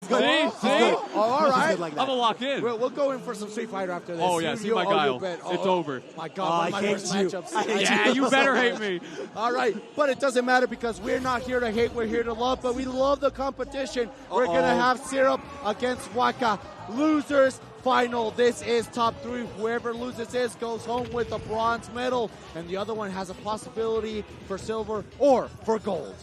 good. See? He's good. Oh, all He's right. good like that. I'm going to lock in. We'll go in for some Street Fighter after this. Oh, yeah. See my guile. It's over. My God. I hate you. Yeah, you better hate me. All right. But it doesn't matter because we're not here to hate. We're here to love. But we love the competition. We're going to have Syrup against WaKa. Losers final. This is top 3. Whoever loses this goes home with a bronze medal. And the other one has a possibility for silver or for gold.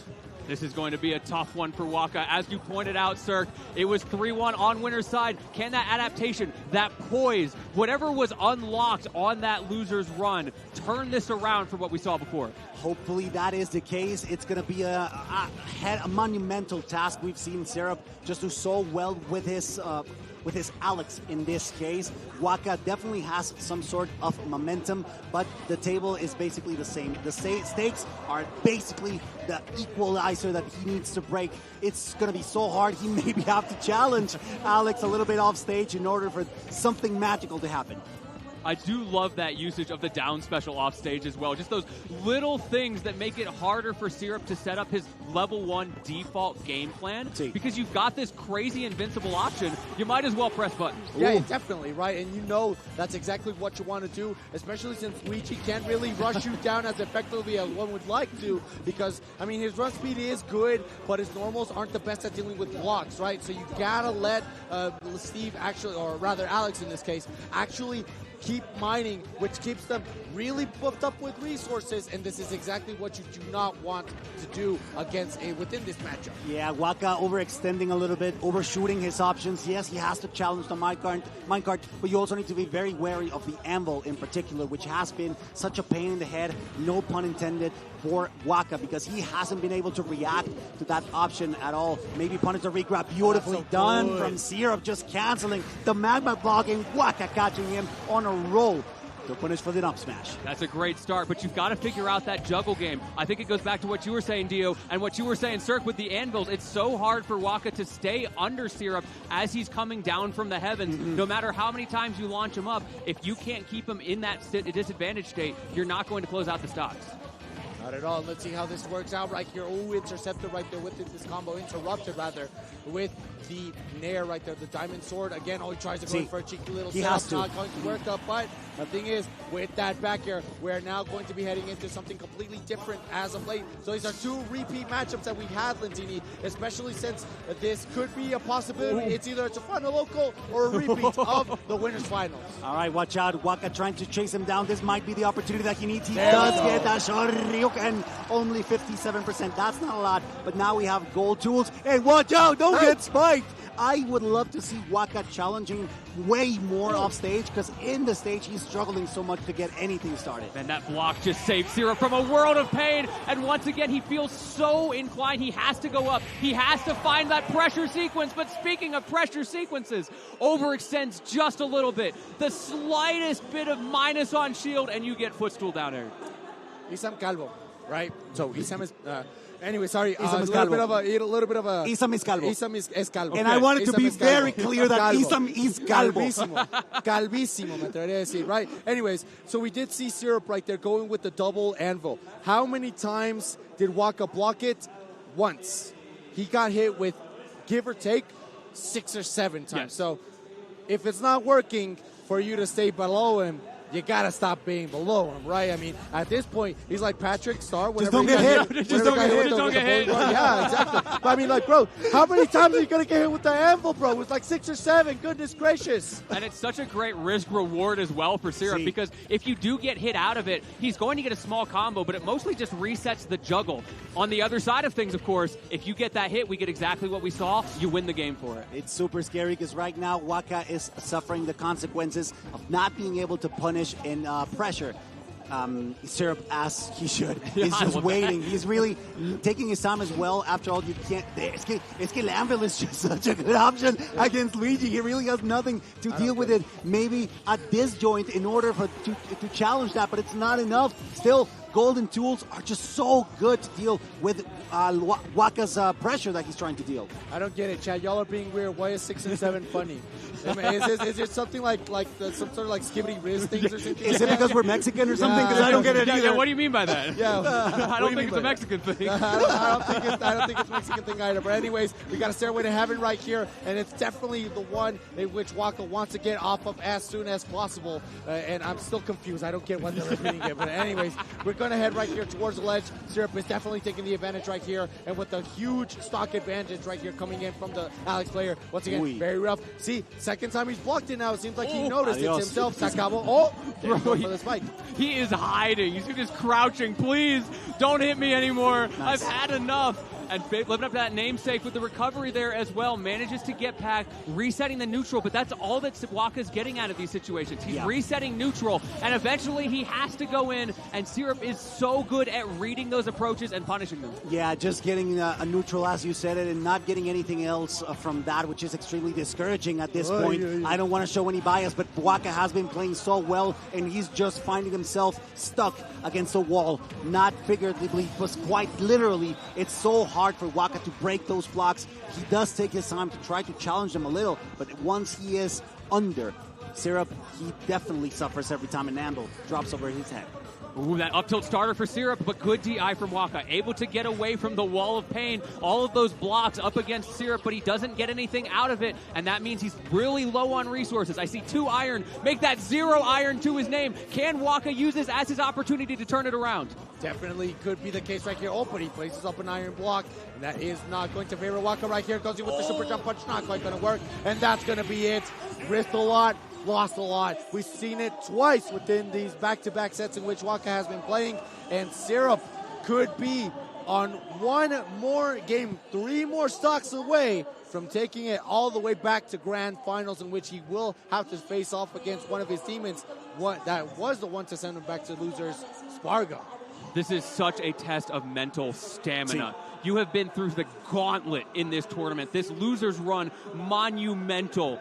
This is going to be a tough one for WaKa. As you pointed out, Cirque, it was 3-1 on winner's side. Can that adaptation, that poise, whatever was unlocked on that loser's run, turn this around from what we saw before? Hopefully that is the case. It's going to be a monumental task. We've seen Syrup just do so well with his Alex in this case. WaKa definitely has some sort of momentum, but the table is basically the same. The stakes are basically the equalizer that he needs to break. It's going to be so hard. He maybe have to challenge Alex a little bit off stage in order for something magical to happen. I do love that usage of the down special off stage as well. Just those little things that make it harder for Syrup to set up his level 1 default game plan. Because you've got this crazy invincible option, you might as well press buttons. Yeah, definitely, right? And you know that's exactly what you want to do, especially since Luigi can't really rush you down as effectively as one would like to, because, I mean, his run speed is good, but his normals aren't the best at dealing with blocks, right? So you gotta let Steve actually, or rather Alex in this case, actually keep mining, which keeps them really booked up with resources, and this is exactly what you do not want to do against within this matchup. Yeah, WaKa overextending a little bit, overshooting his options. Yes, he has to challenge the minecart, but you also need to be very wary of the anvil in particular, which has been such a pain in the head, no pun intended, for WaKa, because he hasn't been able to react to that option at all. Maybe punish the regrab, beautifully done from Syrup, just canceling the magma block, and WaKa catching him on a roll to punish for the up smash. That's a great start, but you've got to figure out that juggle game. I think it goes back to what you were saying, Dio, and what you were saying, Cirque, with the anvils. It's so hard for WaKa to stay under Syrup as he's coming down from the heavens. No matter how many times you launch him up, if you can't keep him in that disadvantaged state, you're not going to close out the stocks. Not at all. Let's see how this works out right here. Oh, intercepted right there with this combo. Interrupted, rather, with the Nair right there. The Diamond Sword. Again, he tries to go in for a cheeky little setup. Not going to work up, but the thing is, with that back air, we're now going to be heading into something completely different as of late. So these are 2 repeat matchups that we had, Lentini, especially since this could be a possibility. It's either a final local or a repeat of the winners finals. All right, watch out. WaKa trying to chase him down. This might be the opportunity that he needs. He does get that Shoryuken, only 57%. That's not a lot, but now we have gold tools. Hey, watch out. Don't get spiked. I would love to see WaKa challenging way more off stage, because in the stage he's struggling so much to get anything started. And that block just saved Syrup from a world of pain. And once again, he feels so inclined. He has to go up. He has to find that pressure sequence. But speaking of pressure sequences, overextends just a little bit. The slightest bit of minus on shield, and you get footstool down air. Isam Calvo, right? So Isam is... Anyway, sorry, Isam a little bit of a... Isam is calvo. Isam is calvo. And I wanted to be very clear that Isam is calvo. Calvísimo, me atrevería a decir, right? Anyways, so we did see Syrup right there going with the double anvil. How many times did WaKa block it? Once. He got hit with, give or take, 6 or 7 times. Yes. So if it's not working for you to stay below him, you gotta stop being below him, right? I mean, at this point, he's like Patrick Star. Just don't get hit. Just don't get hit. Yeah, exactly. But I mean, like, bro, how many times are you gonna get hit with the anvil, bro? It's like 6 or 7. Goodness gracious. And it's such a great risk reward as well for Syrup, because if you do get hit out of it, he's going to get a small combo, but it mostly just resets the juggle. On the other side of things, of course, if you get that hit, we get exactly what we saw. You win the game for it. It's super scary because right now WaKa is suffering the consequences of not being able to punish in pressure. Syrup as he should. He's just waiting. He's really taking his time as well. After all, you can't. Es que el anvil is just such a good option against Luigi. He really has nothing to deal with it. Maybe a disjoint in order to challenge that, but it's not enough. Still golden tools are just so good to deal with WaKa's pressure that he's trying to deal. I don't get it, Chad. Y'all are being weird. Why is 6 and 7 funny? Is it something like some sort of like skivvy wrist things or something? Is it because we're Mexican or something? Because I don't get it either. Yeah, what do you mean by that? Yeah, I don't think it's a Mexican thing. I don't think it's a Mexican thing either. But anyways, we got a stairway to heaven right here, and it's definitely the one in which WaKa wants to get off of as soon as possible. And I'm still confused. I don't get what they're repeating it. But anyways, we're going to head right here towards the ledge. Syrup is definitely taking the advantage right here, and with a huge stock advantage right here coming in from the Alex player. Once again, very rough. See, second time he's blocked it now. It seems like he noticed it himself. Sakabo. Oh, for the spike. He is hiding. He's just crouching. Please don't hit me anymore. Nice. I've had enough. And living up to that namesake with the recovery there as well. Manages to get back, resetting the neutral, but that's all that WaKa's getting out of these situations. He's resetting neutral, and eventually he has to go in, and Syrup is so good at reading those approaches and punishing them. Yeah, just getting a neutral, as you said it, and not getting anything else from that, which is extremely discouraging at this point. I don't want to show any bias, but WaKa has been playing so well, and he's just finding himself stuck against a wall. Not figuratively, but quite literally. It's so hard for WaKa to break those blocks. He does take his time to try to challenge them a little, but once he is under Syrup, he definitely suffers every time an anvil drops over his head. Ooh, that up tilt starter for Syrup, but good DI from WaKa. Able to get away from the wall of pain. All of those blocks up against Syrup, but he doesn't get anything out of it, and that means he's really low on resources. I see 2 iron. Make that 0 iron to his name. Can WaKa use this as his opportunity to turn it around? Definitely could be the case right here. Oh, but he places up an iron block, and that is not going to favor WaKa right here. Goes in with the super jump punch. Not quite going to work, and that's going to be it. Risked a lot. Lost a lot. We've seen it twice within these back-to-back sets in which WaKa has been playing, and Syrup could be on one more game, 3 more stocks away from taking it all the way back to grand finals, in which he will have to face off against one of his demons. That was the one to send him back to losers, Spargo. This is such a test of mental stamina. You have been through the gauntlet in this tournament. This loser's run, monumental,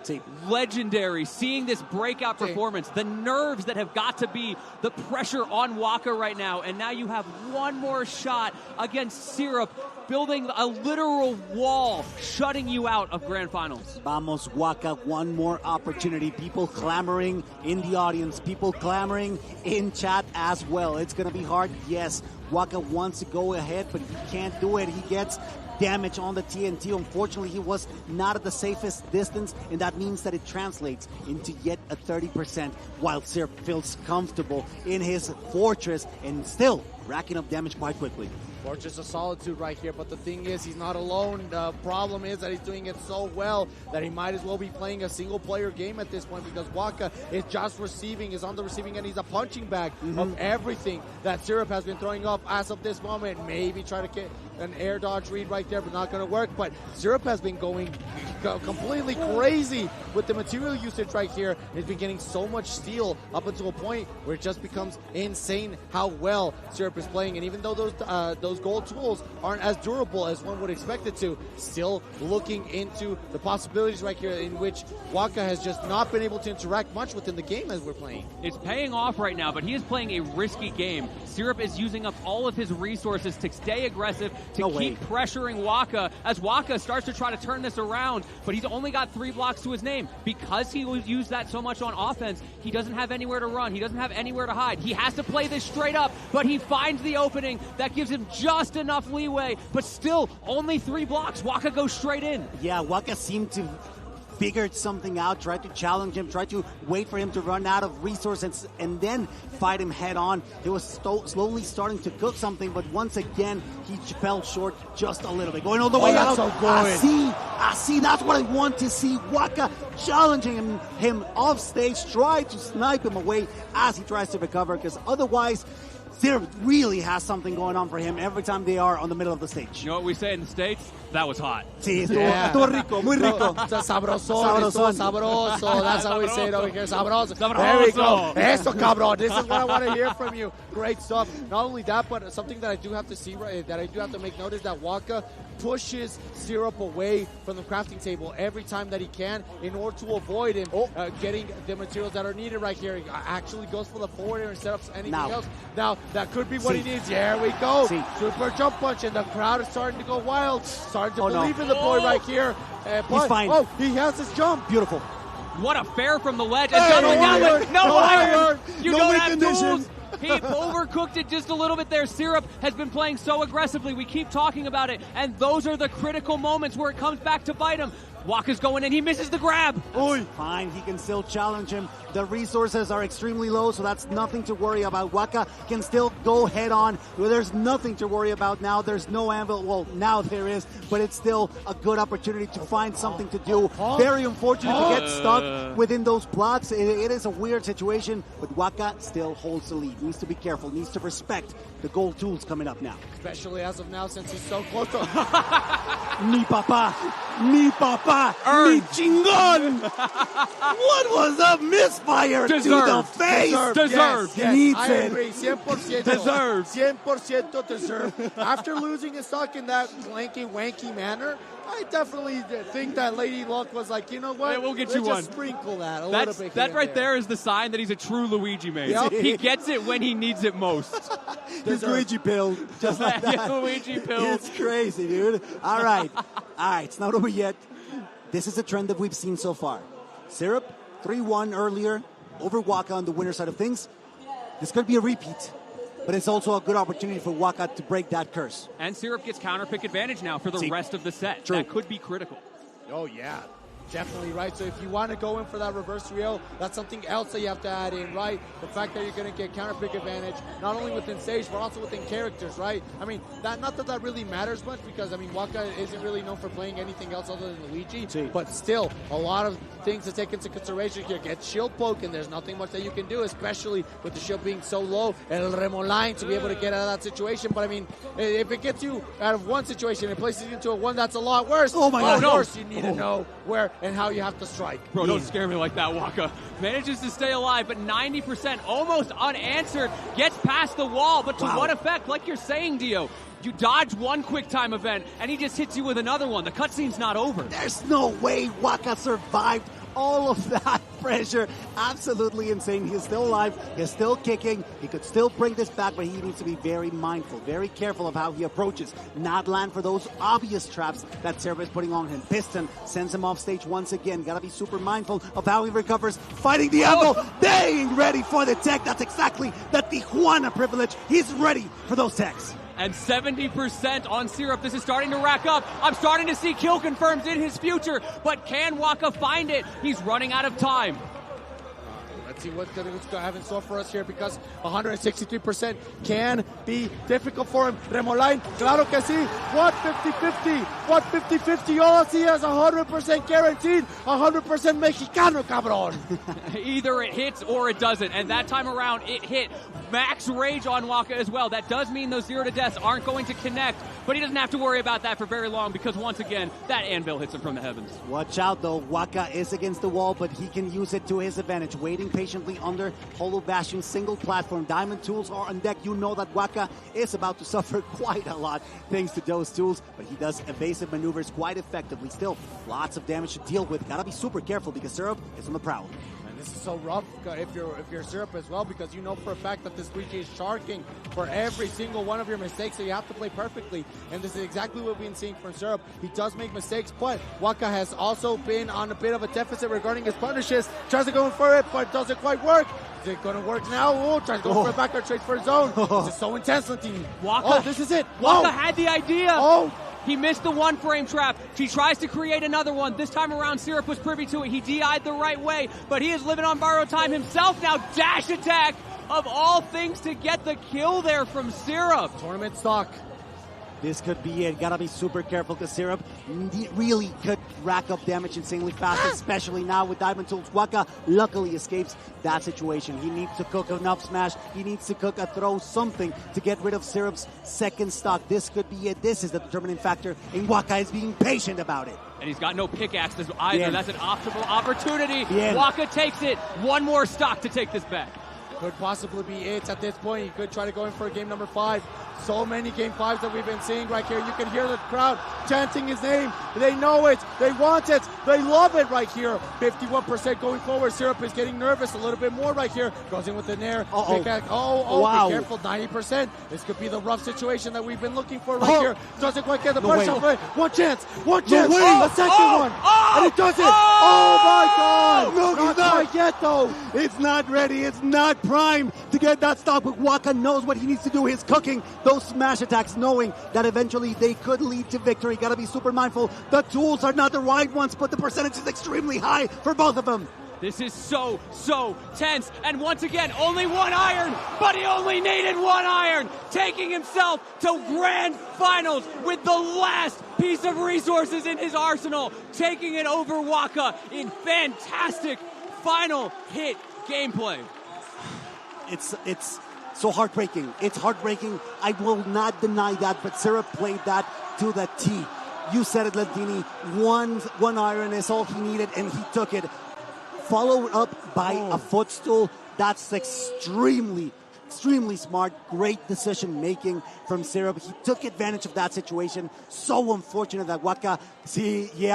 legendary. Seeing this breakout performance, the nerves that have got to be, the pressure on WaKa right now, and now you have one more shot against Syrup, building a literal wall, shutting you out of grand finals. Vamos, WaKa, one more opportunity. People clamoring in the audience, people clamoring in chat as well. It's going to be hard, yes. WaKa wants to go ahead, but he can't do it. He gets damage on the TNT. Unfortunately, he was not at the safest distance, and that means that it translates into yet a 30%, while Syrup feels comfortable in his fortress and still racking up damage quite quickly. Fortress of Solitude right here, but the thing is, he's not alone. The problem is that he's doing it so well that he might as well be playing a single-player game at this point, because WaKa is just receiving, is on the receiving end. He's a punching bag of everything that Syrup has been throwing up as of this moment. Maybe try to get an air dodge read right there, but not going to work. But Syrup has been going completely crazy with the material usage right here. He's been getting so much steel up until a point where it just becomes insane how well Syrup is playing. And even though those gold tools aren't as durable as one would expect it to, still looking into the possibilities right here in which WaKa has just not been able to interact much within the game as we're playing. It's paying off right now, but he is playing a risky game. Syrup is using up all of his resources to stay aggressive, to keep pressuring WaKa as WaKa starts to try to turn this around, but he's only got 3 blocks to his name. Because he used that so much on offense, he doesn't have anywhere to run. He doesn't have anywhere to hide. He has to play this straight up, but he finds the opening that gives him just enough leeway, but still only 3 blocks. WaKa goes straight in. Yeah, WaKa seemed to figured something out, tried to challenge him, tried to wait for him to run out of resources and then fight him head on. He was slowly starting to cook something, but once again, he fell short just a little bit. Going all the way out. So good. I see. That's what I want to see. WaKa challenging him off stage, try to snipe him away as he tries to recover, because otherwise, Syrup really has something going on for him every time they are on the middle of the stage. You know what we say in the States? That was hot. Sí, estuvo rico, muy rico. Sabroso. That's how we say it over here. Sabroso. There we go. Eso, cabrón. This is what I want to hear from you. Great stuff. Not only that, but something that I do have to see, that I do have to make note is that WaKa pushes Syrup away from the crafting table every time that he can in order to avoid him getting the materials that are needed right here. He actually goes for the forward air instead of anything else. Now, that could be what he needs. There we go. Super jump punch, and the crowd is starting to go wild, starting to believe in the boy right here. He's fine. Oh, he has his jump. Beautiful. What a fair from the ledge. And jumping down with no iron. You no don't win have condition. tools. He overcooked it just a little bit there. Syrup has been playing so aggressively. We keep talking about it. And those are the critical moments where it comes back to bite him. WaKa's going in. He misses the grab. Fine. He can still challenge him. The resources are extremely low, so that's nothing to worry about. WaKa can still go head on. There's nothing to worry about now. There's no anvil. Well, now there is, but it's still a good opportunity to find something to do. Very unfortunate to get stuck within those blocks. It is a weird situation, but WaKa still holds the lead. Needs to be careful. Needs to respect the gold tools coming up now. Especially as of now, since he's so close to... Mi papá, mi papá, mi chingón. What was a misfire to the face? Deserved. Yes, Needs I it. agree. 100%. Deserved. 100% deserved. After losing his stock in that lanky, wanky manner, I definitely think that Lady Luck was like, you know what? Yeah, we'll get Let's you just one. sprinkle that a little bit. That right there is the sign that he's a true Luigi man. Yep. He gets it when he needs it most. His Luigi pill, just like that. Luigi pill. It's crazy, dude. All right, it's not over yet. This is a trend that we've seen so far. Syrup, 3-1 earlier over WaKa on the winner side of things. This could be a repeat, but it's also a good opportunity for WaKa to break that curse. And Syrup gets counter pick advantage now for the rest of the set. True. That could be critical. Oh, yeah. Definitely, right? So if you want to go in for that reverse Rio, that's something else that you have to add in, right? The fact that you're going to get counter pick advantage, not only within stage, but also within characters, right? I mean, not that really matters much, because, I mean, WaKa isn't really known for playing anything else other than Luigi, but still, a lot of things to take into consideration here. Get shield poke, and there's nothing much that you can do, especially with the shield being so low, El Remoline to be able to get out of that situation. But, I mean, if it gets you out of one situation and places you into a one that's a lot worse, oh my God, of course you need to know where and how you have to strike. Bro, don't scare me like that, WaKa. Manages to stay alive, but 90% almost unanswered. Gets past the wall, but to what effect? Like you're saying, Dio, you dodge one quick time event, and he just hits you with another one. The cutscene's not over. There's no way WaKa survived all of that pressure. Absolutely insane. He's still alive. He's still kicking. He could still bring this back, but he needs to be very mindful, very careful of how he approaches. Not land for those obvious traps that Syrup is putting on him. Piston sends him off stage once again. Gotta be super mindful of how he recovers. Fighting the angle. Being ready for the tech. That's exactly the Tijuana privilege. He's ready for those techs. And 70% on Syrup. This is starting to rack up. I'm starting to see kill confirms in his future, but can WaKa find it? He's running out of time. Let's see what's going to have in store for us here, because 163% can be difficult for him. Remoline, claro que sí. What 50-50? What 50-50? All I see is 100% guaranteed. 100% Mexicano, cabrón. Either it hits or it doesn't. And that time around, it hit. Max rage on WaKa as well. That does mean those 0 to deaths aren't going to connect, but he doesn't have to worry about that for very long, because once again, that anvil hits him from the heavens. Watch out, though. WaKa is against the wall, but he can use it to his advantage. Waiting patiently under Hollow Bastion's single platform. Diamond tools are on deck. You know that WaKa is about to suffer quite a lot thanks to those tools, but he does evasive maneuvers quite effectively. Still, lots of damage to deal with. Gotta be super careful, because Syrup is on the prowl. This is so rough if you're Syrup as well, because you know for a fact that this Luigi is sharking for every single one of your mistakes, so you have to play perfectly. And this is exactly what we've been seeing from Syrup. He does make mistakes, but WaKa has also been on a bit of a deficit regarding his punishes. Tries to go in for it, but doesn't quite work. Is it going to work now? Oh, tries to go for a back trade for his own. This is so intense, team. WaKa, this is it. WaKa had the idea. Oh. He missed the one frame trap. He tries to create another one. This time around, Syrup was privy to it. He DI'd the right way, but he is living on borrowed time himself now. Dash attack, of all things, to get the kill there from Syrup. Tournament stock. This could be it. Gotta be super careful, because Syrup really could rack up damage insanely fast, especially now with Diamond Tools. WaKa luckily escapes that situation. He needs to cook an up smash. He needs to cook a throw, something to get rid of Syrup's second stock. This could be it. This is the determining factor, and WaKa is being patient about it. And he's got no pickaxes either. Yeah. That's an optimal opportunity. Yeah. WaKa takes it. One more stock to take this back. Could possibly be it at this point. He could try to go in for game number 5. so many Game 5s that we've been seeing right here. You can hear the crowd chanting his name. They know it. They want it. They love it right here. 51% going forward. Syrup is getting nervous a little bit more right here. Goes in with the nair. Wow. Be careful. 90%. This could be the rough situation that we've been looking for right here. Doesn't quite get the pressure. One chance. The second one. And he does it. Oh my God. No, not quite yet though. It's not ready. It's not primed to get that stop. But WaKa knows what he needs to do. He's cooking those smash attacks, knowing that eventually they could lead to victory. Got to be super mindful. The tools are not the right ones, but the percentage is extremely high for both of them. This is so tense. And once again, only one iron, but he only needed one iron, taking himself to grand finals with the last piece of resources in his arsenal, taking it over WaKa in fantastic final hit gameplay. It's so heartbreaking. It's heartbreaking. I will not deny that, but Syrup played that to the T. You said it, Lentini. One iron is all he needed, and he took it. Followed up by a footstool. That's extremely smart. Great decision making from Syrup. He took advantage of that situation. So unfortunate that WaKa,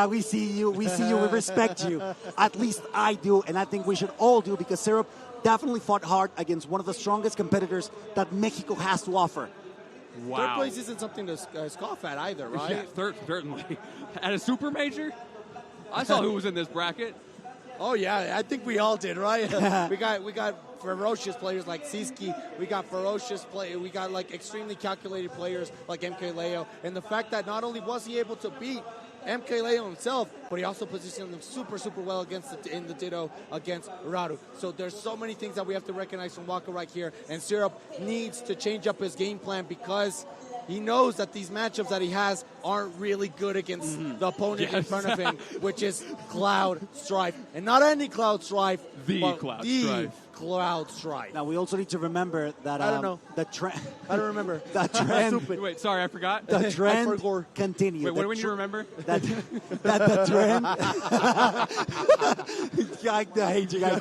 we see you, we respect you. At least I do, and I think we should all do, because Syrup definitely fought hard against one of the strongest competitors that Mexico has to offer. Wow. Third place isn't something to scoff at either, right? Yeah, certainly. At a super major? I saw who was in this bracket. Oh yeah, I think we all did, right? we got ferocious players like Siski. We got we got like extremely calculated players like MK Leo. And the fact that not only was he able to beat MK Leo himself, but he also positioned them super well in the Ditto against Raru. So there's so many things that we have to recognize from WaKa right here. And Syrup needs to change up his game plan, because he knows that these matchups that he has aren't really good against the opponent in front of him, which is Cloud Strife. And not any Cloud Strife, but Cloud Strife. Now, we also need to remember that I don't know. The trend. I don't remember. The trend. Wait, sorry, I forgot. The trend continued. Wait, what do we need to remember? That the trend. I hate you guys.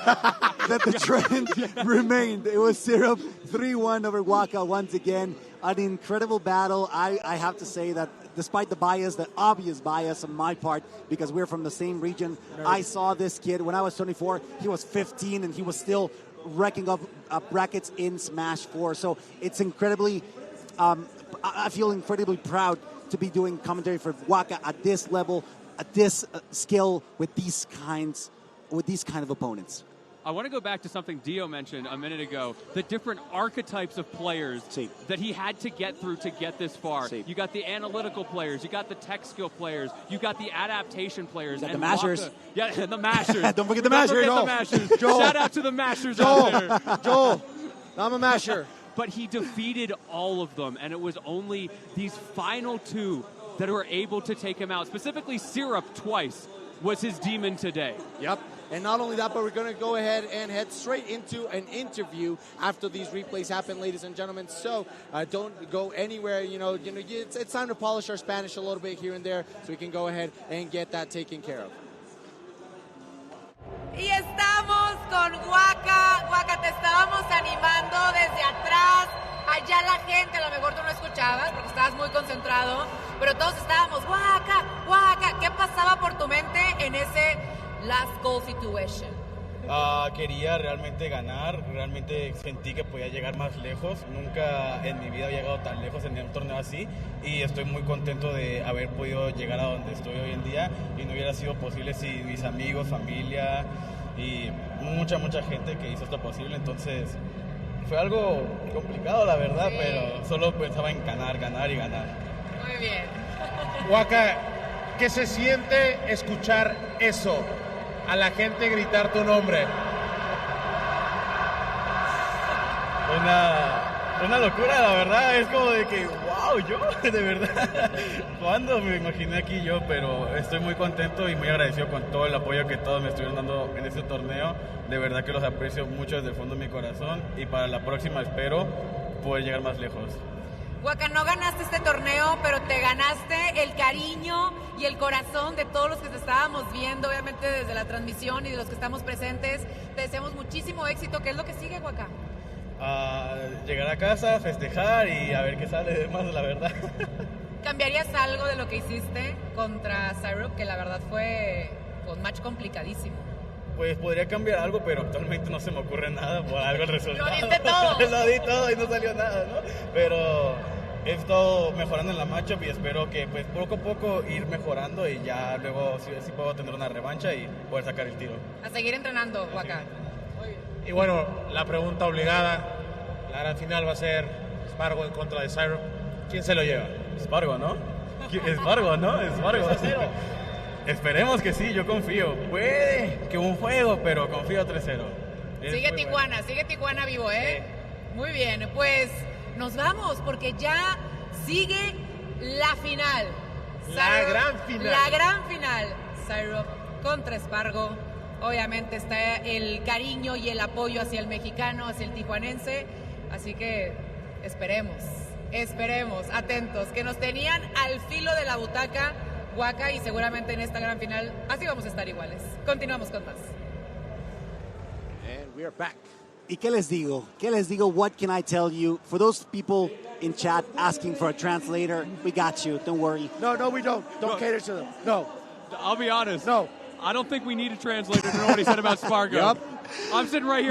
That the trend remained. It was Syrup 3-1 over WaKa once again. An incredible battle. I have to say that despite the bias, the obvious bias on my part, because we're from the same region, I saw this kid when I was 24. He was 15, and he was still racking up brackets in Smash 4. So it's incredibly, I feel incredibly proud to be doing commentary for WaKa at this level, at this skill, with these kind of opponents. I want to go back to something Dio mentioned a minute ago, the different archetypes of players that he had to get through to get this far. You got the analytical players, you got the tech skill players, you got the adaptation players. And the mashers. WaKa, the mashers. Don't forget the mashers. Don't forget the mashers. Shout out to the mashers out there. Joel, I'm a masher. But he defeated all of them, and it was only these final two that were able to take him out. Specifically, Syrup twice was his demon today. Yep. And not only that, but we're going to go ahead and head straight into an interview after these replays happen, ladies and gentlemen. So don't go anywhere. It's time to polish our Spanish a little bit here and there, so we can go ahead and get that taken care of. Y estamos con WaKa. WaKa, te estábamos animando desde atrás. Allá la gente, a lo mejor tú no escuchabas porque estabas muy concentrado, pero todos estábamos, WaKa, WaKa. ¿Qué pasaba por tu mente en ese last goal situation? Quería realmente ganar, realmente sentí que podía llegar más lejos. Nunca en mi vida había llegado tan lejos en un torneo así, y estoy muy contento de haber podido llegar a donde estoy hoy en día, y no hubiera sido posible sin mis amigos, familia y mucha gente que hizo esto posible. Entonces fue algo complicado, la verdad, pero solo pensaba en ganar y ganar. Muy bien. WaKa, ¿qué se siente escuchar eso? A la gente gritar tu nombre. Una locura, la verdad. Es como de que, wow, yo, de verdad. ¿Cuándo me imaginé aquí yo? Pero estoy muy contento y muy agradecido con todo el apoyo que todos me estuvieron dando en este torneo. De verdad que los aprecio mucho desde el fondo de mi corazón, y para la próxima espero poder llegar más lejos. WaKa, no ganaste este torneo, pero te ganaste el cariño y el corazón de todos los que te estábamos viendo, obviamente desde la transmisión y de los que estamos presentes. Te deseamos muchísimo éxito. ¿Qué es lo que sigue, WaKa? llegar a casa, festejar y a ver qué sale de más, la verdad. ¿Cambiarías algo de lo que hiciste contra Syrup, que la verdad fue un match complicadísimo? Pues podría cambiar algo, pero actualmente no se me ocurre nada por algo el resultado. Lo diste todo. Lo di todo y no salió nada, ¿no? Pero he estado mejorando en la matchup y espero que pues poco a poco ir mejorando y ya luego sí puedo tener una revancha y poder sacar el tiro. A seguir entrenando, WaKa. Y bueno, la pregunta obligada, la gran final va a ser Spargo en contra de Syrup. ¿Quién se lo lleva? Spargo, ¿no? Spargo, ¿no? Spargo. Esperemos que sí, yo confío. Puede que un juego, pero confío 3-0. Sigue Tijuana vivo, ¿eh? Sí. Muy bien, pues nos vamos porque ya sigue la final. La gran final. Syrup contra Spargo. Obviamente está el cariño y el apoyo hacia el mexicano, hacia el tijuanense. Así que esperemos, atentos, que nos tenían al filo de la butaca, WaKa, y seguramente en esta gran final así vamos a estar iguales. Continuamos con más. And we are back. ¿Y qué les digo? What can I tell you? For those people in chat asking for a translator, we got you. Don't worry. No, we don't. Don't cater to them. No. I'll be honest. No. I don't think we need a translator to know what he said about Spargo. Yep. I'm sitting right here.